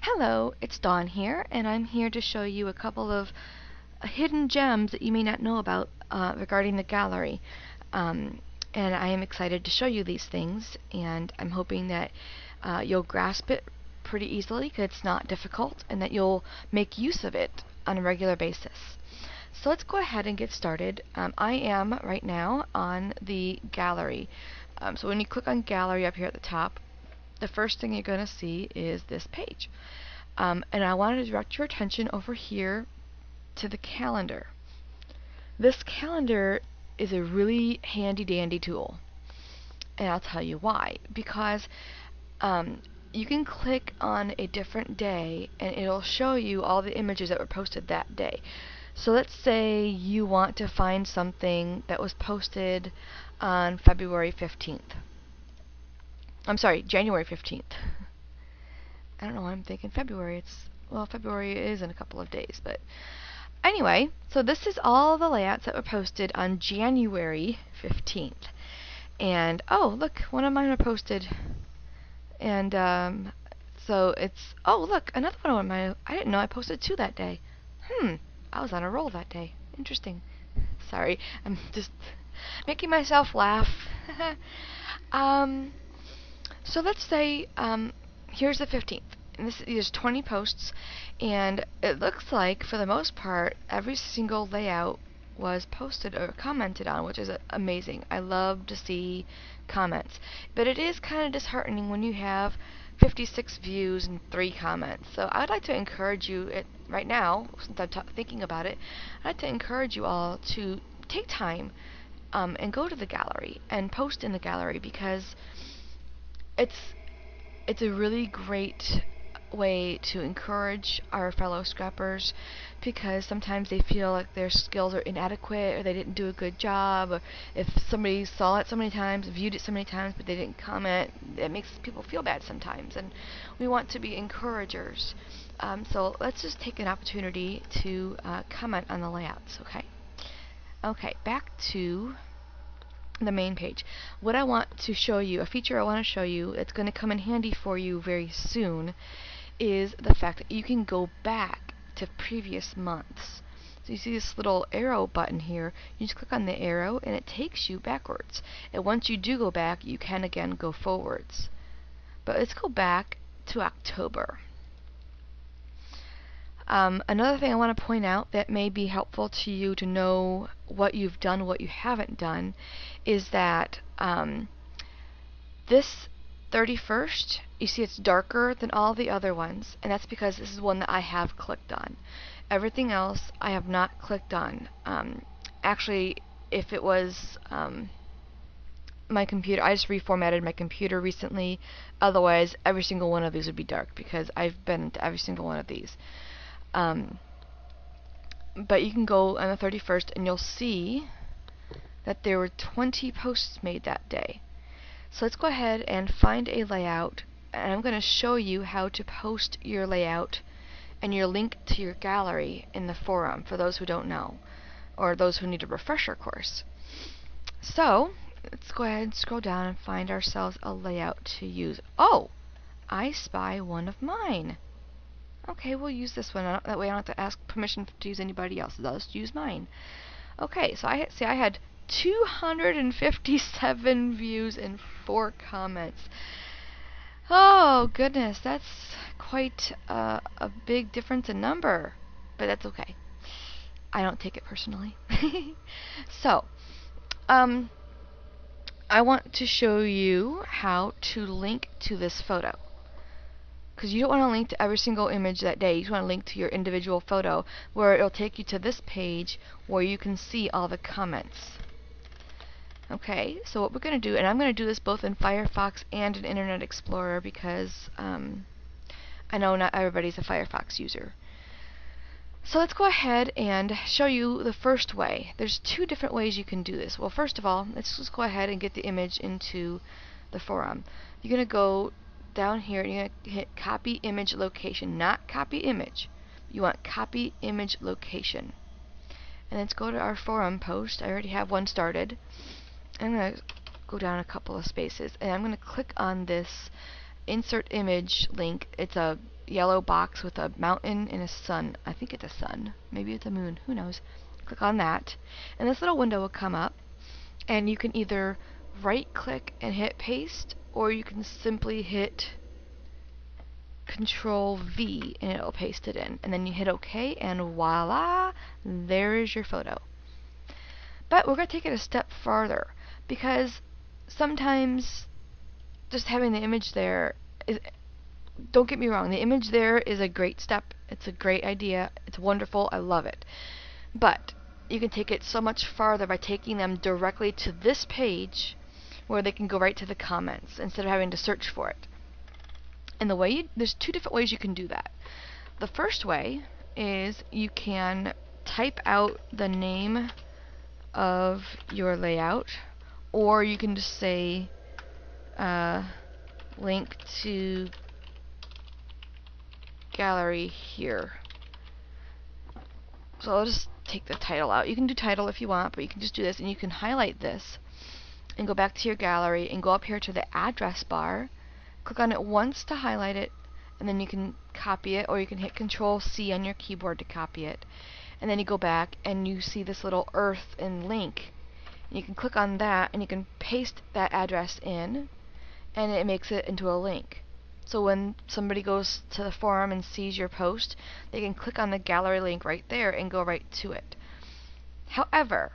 Hello, it's Dawn here, and I'm here to show you a couple of hidden gems that you may not know about regarding the gallery. And I am excited to show you these things, and I'm hoping that you'll grasp it pretty easily because it's not difficult, and that you'll make use of it on a regular basis. So let's go ahead and get started. I am right now on the gallery. So when you click on gallery up here at the top, the first thing you're going to see is this page. And I wanted to direct your attention over here to the calendar. This calendar is a really handy dandy tool, and I'll tell you why. Because you can click on a different day and it'll show you all the images that were posted that day. So let's say you want to find something that was posted on February 15th. I'm sorry, January 15th. I don't know why I'm thinking February. February is in a couple of days, but anyway, so this is all the layouts that were posted on January 15th. And oh, look, one of mine were posted. And so it's, oh, look, another one of mine. I didn't know I posted two that day. I was on a roll that day. Interesting. Sorry, I'm just making myself laugh. So let's say here's the 15th. And there's 20 posts, and it looks like, for the most part, every single layout was posted or commented on, which is amazing. I love to see comments. But it is kind of disheartening when you have 56 views and 3 comments. So I'd like to encourage you, right now, since I'm thinking about it, I'd like to encourage you all to take time and go to the gallery and post in the gallery, because it's a really great way to encourage our fellow scrappers, because sometimes they feel like their skills are inadequate, or they didn't do a good job, or if somebody saw it so many times, viewed it so many times, but they didn't comment, it makes people feel bad sometimes, and we want to be encouragers. So let's just take an opportunity to comment on the layouts, okay? Okay, back to the main page. What I want to show you, a feature I want to show you, it's going to come in handy for you very soon, is the fact that you can go back to previous months. So you see this little arrow button here, you just click on the arrow and it takes you backwards. And once you do go back, you can again go forwards. But let's go back to October. Another thing I want to point out that may be helpful to you to know what you've done, what you haven't done, is that this 31st, you see it's darker than all the other ones, and that's because this is one that I have clicked on. Everything else I have not clicked on. Actually, if it was my computer, I just reformatted my computer recently, otherwise every single one of these would be dark, because I've been to every single one of these. But you can go on the 31st and you'll see that there were 20 posts made that day. So let's go ahead and find a layout, and I'm going to show you how to post your layout and your link to your gallery in the forum for those who don't know, or those who need a refresher course. So let's go ahead and scroll down and find ourselves a layout to use. Oh, I spy one of mine. Okay, we'll use this one. That way I don't have to ask permission to use anybody else's. I'll just use mine. Okay, so I had 257 views and 4 comments. Oh goodness, that's quite a big difference in number, but that's okay. I don't take it personally. So, I want to show you how to link to this photo, because you don't want to link to every single image that day. You just want to link to your individual photo, where it'll take you to this page where you can see all the comments. Okay, so what we're going to do, and I'm going to do this both in Firefox and in Internet Explorer, because I know not everybody's a Firefox user. So let's go ahead and show you the first way. There's 2 different ways you can do this. Well, first of all, let's just go ahead and get the image into the forum. You're going to go down here and you're going to hit copy image location, not copy image. You want copy image location. And let's go to our forum post. I already have one started. I'm going to go down a couple of spaces, and I'm going to click on this insert image link. It's a yellow box with a mountain and a sun. I think it's a sun. Maybe it's a moon. Who knows? Click on that. And this little window will come up. And you can either right click and hit paste, or you can simply hit Control V and it'll paste it in. And then you hit OK and voila, there is your photo. But we're going to take it a step farther, because sometimes just having the image there is, don't get me wrong, the image there is a great step. It's a great idea. It's wonderful. I love it. But you can take it so much farther by taking them directly to this page where they can go right to the comments instead of having to search for it. And there's two different ways you can do that. The first way is you can type out the name of your layout, or you can just say link to gallery here. So I'll just take the title out. You can do title if you want, but you can just do this, and you can highlight this and go back to your gallery and go up here to the address bar, click on it once to highlight it, and then you can copy it, or you can hit Control C on your keyboard to copy it. And then you go back and you see this little earth and link. And you can click on that and you can paste that address in, and it makes it into a link. So when somebody goes to the forum and sees your post, they can click on the gallery link right there and go right to it. However,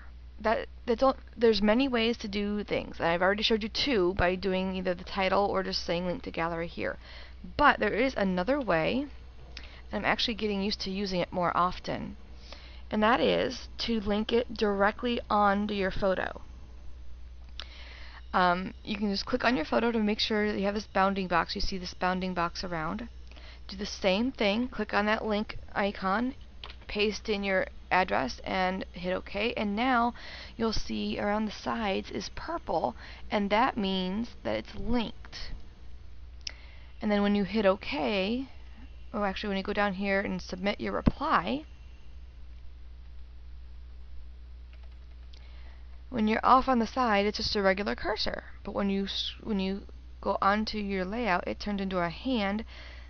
there's many ways to do things. I've already showed you two by doing either the title or just saying link to gallery here. But there is another way, and I'm actually getting used to using it more often, and that is to link it directly onto your photo. You can just click on your photo to make sure that you have this bounding box. You see this bounding box around. Do the same thing. Click on that link icon, paste in your address, and hit OK. And now you'll see around the sides is purple, and that means that it's linked. And then when you hit OK, or actually when you go down here and submit your reply, when you're off on the side, it's just a regular cursor. But when you go onto your layout, it turns into a hand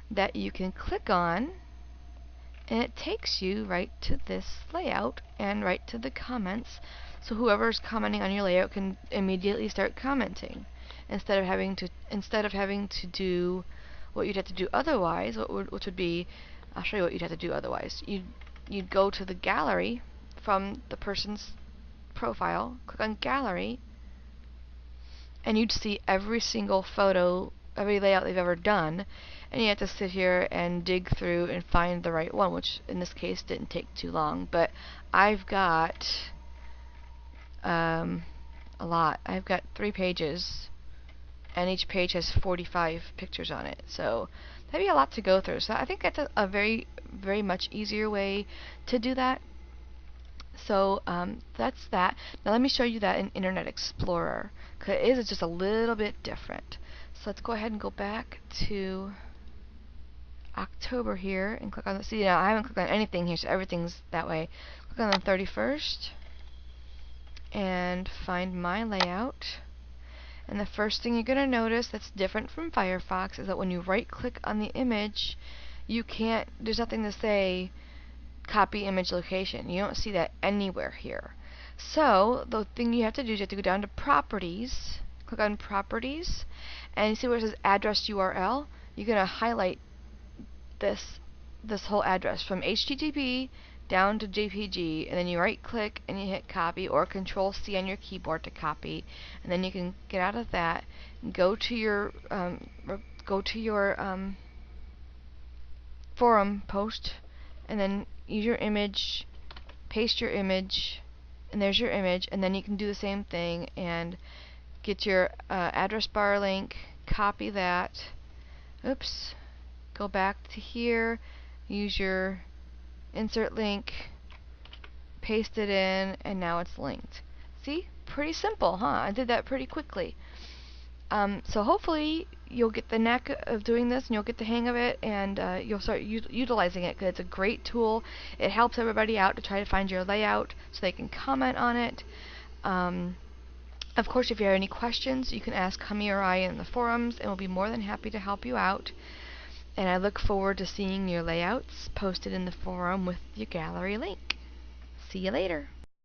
that you can click on, and it takes you right to this layout and right to the comments. So whoever's commenting on your layout can immediately start commenting instead of having to do what you'd have to do otherwise. Which would be, I'll show you what you'd have to do otherwise. You'd go to the gallery from the person's profile, click on gallery, and you'd see every single photo, every layout they've ever done, and you have to sit here and dig through and find the right one, which in this case didn't take too long. But I've got a lot. I've got 3 pages, and each page has 45 pictures on it, so that'd be a lot to go through. So I think that's a very, very much easier way to do that. So that's that. Now let me show you that in Internet Explorer, because it is just a little bit different. So let's go ahead and go back to October here and click on the, see now I haven't clicked on anything here, so everything's that way. Click on the 31st and find my layout. And the first thing you're going to notice that's different from Firefox is that when you right click on the image, there's nothing to say copy image location. You don't see that anywhere here. So the thing you have to do is you have to go down to properties, click on properties, and you see where it says address URL. You're going to highlight this whole address from HTTP down to JPG, and then you right click and you hit copy, or Control C on your keyboard to copy, and then you can get out of that and go to your forum post, and then use your image, paste your image, and there's your image. And then you can do the same thing and get your address bar link, copy that, oops, go back to here, use your insert link, paste it in, and now it's linked. See? Pretty simple, huh? I did that pretty quickly. So hopefully you'll get the knack of doing this, and you'll get the hang of it, and you'll start utilizing it, because it's a great tool. It helps everybody out to try to find your layout so they can comment on it. Of course, if you have any questions, you can ask Hummie or I in the forums, and we'll be more than happy to help you out. And I look forward to seeing your layouts posted in the forum with your gallery link. See you later.